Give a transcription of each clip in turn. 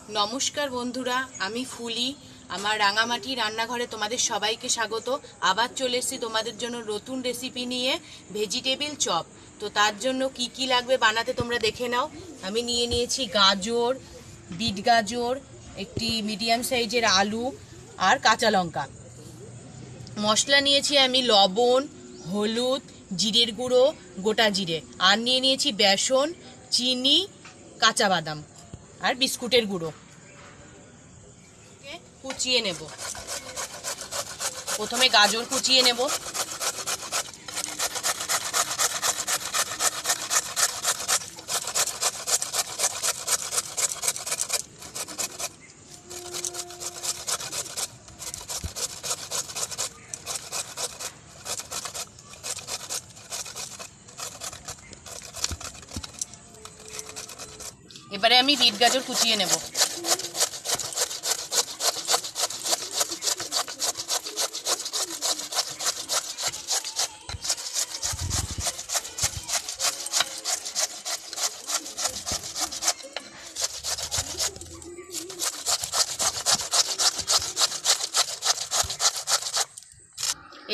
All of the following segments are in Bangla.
নমস্কার বন্ধুরা, আমি ফুলি। আমার রাঙামাটি রান্নাঘরে তোমাদের সবাইকে স্বাগত। আবার চলে এসেছি তোমাদের জন্য নতুন রেসিপি নিয়ে, ভেজিটেবিল চপ। তো তার জন্য কি কি লাগবে বানাতে তোমরা দেখে নাও। আমি নিয়ে নিয়েছি গাজর, বিট গাজর, একটি মিডিয়াম সাইজের আলু আর কাঁচা লঙ্কা। মশলা নিয়েছি আমি লবণ, হলুদ, জিরের গুঁড়ো, গোটা জিরে, আর নিয়ে নিয়েছি বেসন, চিনি, কাঁচা বাদাম আর বিস্কুটের গুঁড়ো। কুচিয়ে নেব। প্রথমে গাজর কুচিয়ে নেব। এবারে আমি বিট গাজর কুচিয়ে নেব।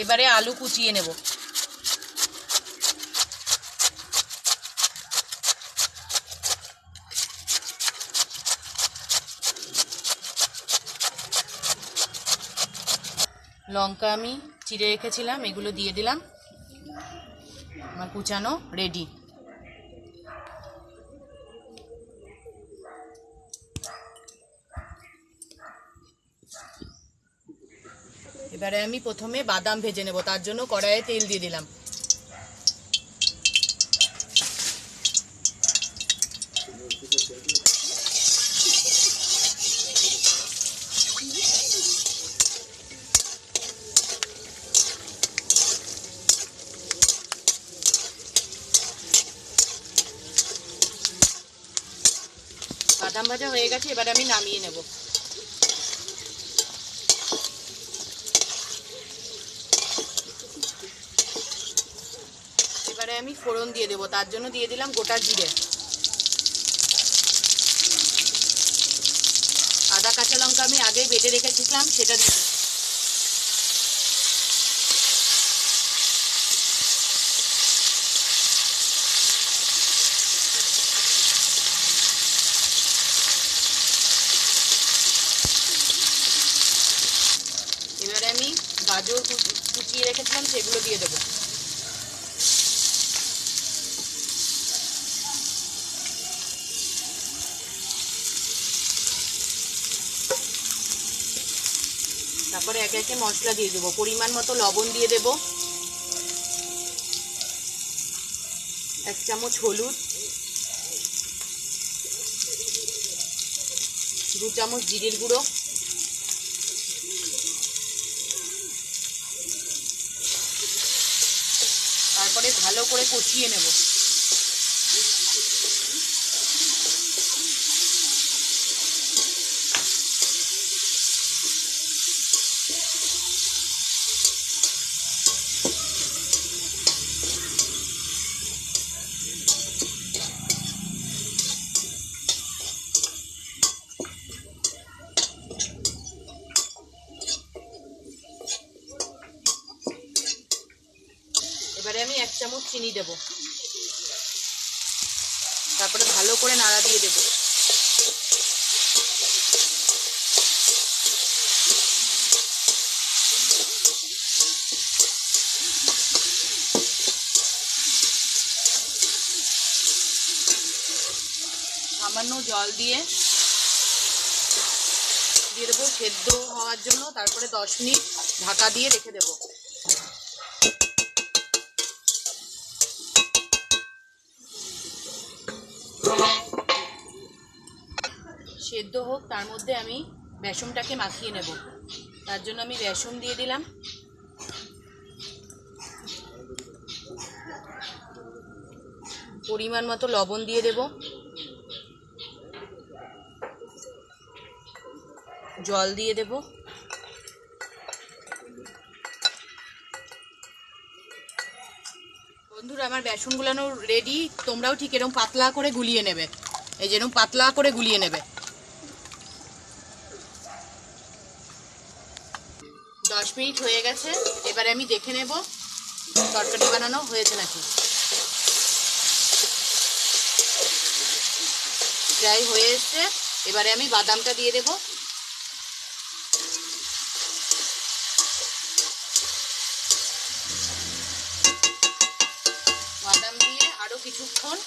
এবারে আলু কুচিয়ে নেব। লঙ্কা আমি চিড়ে রেখেছিলাম, এগুলো দিয়ে দিলাম। আমার কুচানো রেডি। এবারে আমি প্রথমে বাদাম ভেজে নেব, তার জন্য কড়াইয়ে তেল দিয়ে দিলাম। বাদাম ভাজা হয়ে গেছে, এবারে আমি নামিয়ে নেব। এবারে আমি ফোড়ন দিয়ে দেবো, তার জন্য দিয়ে দিলাম গোটা জিরে, আদা কাঁচা লঙ্কা আমি আগেই বেটে রেখেছিলাম, সেটা দিয়ে দিলাম। এবারে আমি গাজর কুচিয়ে রেখেছিলাম, সেগুলো দিয়ে দেবো। তারপরে একে একে মশলা দিয়ে দেবো। পরিমাণ মতো লবণ দিয়ে দেব, 1 চামচ হলুদ, 2 চামচ জিরের গুঁড়ো, তারপরে ভালো করে কষিয়ে নেব। এবারে আমি 1 চামচ চিনি দেব, তারপরে ভালো করে নাড়া দিয়ে দেব। সামান্য জল দিয়ে দেবো সেদ্ধ হওয়ার জন্য, তারপরে 10 মিনিট ঢাকা দিয়ে রেখে দেব। সেদ্ধ হোক, তার মধ্যে আমি বেসনটাকে মাখিয়ে নেব। তার জন্য আমি বেসন দিয়ে দিলাম। পরিমাণ মতো লবণ দিয়ে দেব, জল দিয়ে দেব। বন্ধুরা, আমার বেসন গুলানো রেডি। তোমরাও ঠিক এরকম পাতলা করে গুলিয়ে নেবে, এই যেরকম পাতলা করে গুলিয়ে নেবে। মিনিট হয়ে গেছে, এবারে আমি দেখে নেব তরকারি বানানো হয়েছে নাকি। প্রায় হয়ে এসছে, এবারে আমি বাদামটা দিয়ে দেব। বাদাম দিয়ে আরো কিছুক্ষণ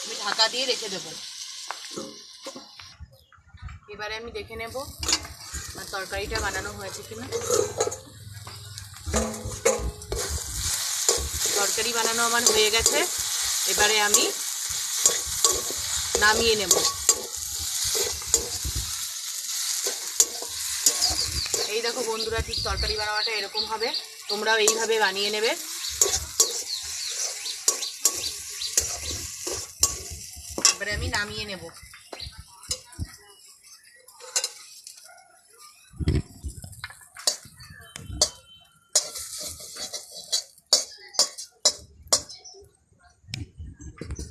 আমি ঢাকা দিয়ে রেখে দেব। এবারে আমি দেখে নেব আর তরকারিটা বানানো হয়েছে কিনা। তরকারি বানানো আমার হয়ে গেছে, এবারে আমি নামিয়ে নেব। এই দেখো বন্ধুরা, ঠিক তরকারি বানানোটা এরকম হবে, তোমরাও এইভাবে বানিয়ে নেবে। এবারে আমি নামিয়ে নেব।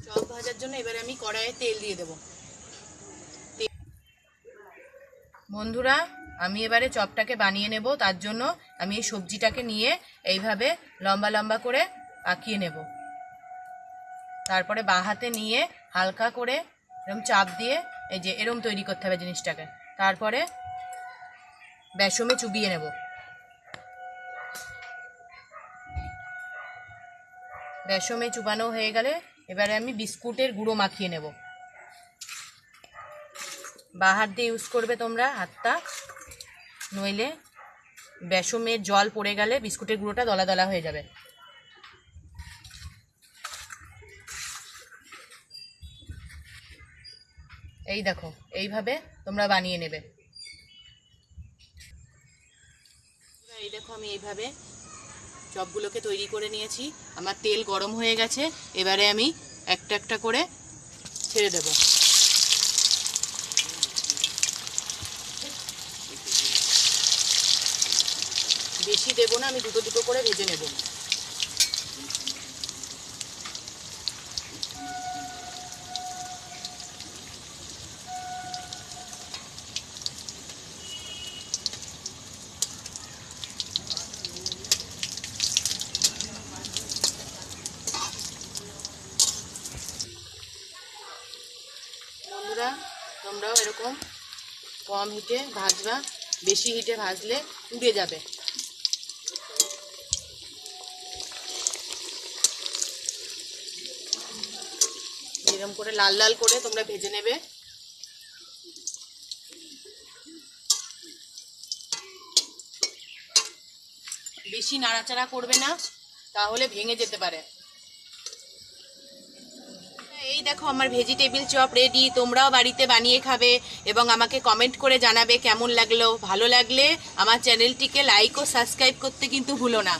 চপ ভাজার জন্য এবারে আমি কড়াইয়ে তেল দিয়ে দেব। বন্ধুরা, আমি এবারে চপটাকে বানিয়ে নেব, তার জন্য আমি এই সবজিটাকে নিয়ে এইভাবে লম্বা লম্বা করে আঁকিয়ে নেব। তারপরে বাঁ হাতে নিয়ে হালকা করে এরকম চাপ দিয়ে এই যে এরকম তৈরি করতে হবে জিনিসটাকে। তারপরে বেসনে চুবিয়ে নেব। বেসনে চুবানো হয়ে গেলে এবারে আমি বিস্কুটের গুঁড়ো মাখিয়ে নেব। বাঁ হাত দিয়ে ইউজ করবে তোমরা হাতটা, নইলে বেসনের জল পড়ে গেলে বিস্কুটের গুঁড়োটা দলা দলা হয়ে যাবে। এই দেখো, এইভাবে তোমরা বানিয়ে নেবে। এই দেখো, আমি এইভাবে চপগুলোকে তৈরি করে নিয়েছি। আমার তেল গরম হয়ে গেছে, এবারে আমি একটা একটা করে ছেড়ে দেব। বেশি দেবো না, আমি দুটো দুটো করে ভেজে নেব। বন্ধুরা, তোমরাও এরকম কম হিটে ভাজবা, বেশি হিটে ভাজলে পুড়ে যাবে। এরকম করে লাল লাল করে তোমরা ভেজে নেবে। বেশি নাড়াচাড়া করবে না, তাহলে ভেঙে যেতে পারে। এই দেখো, আমার ভেজিটেবিল চপ রেডি। তোমরাও বাড়িতে বানিয়ে খাবে এবং আমাকে কমেন্ট করে জানাবে কেমন লাগলো। ভালো লাগলে আমার চ্যানেলটিকে লাইক ও সাবস্ক্রাইব করতে কিন্তু ভুলো না।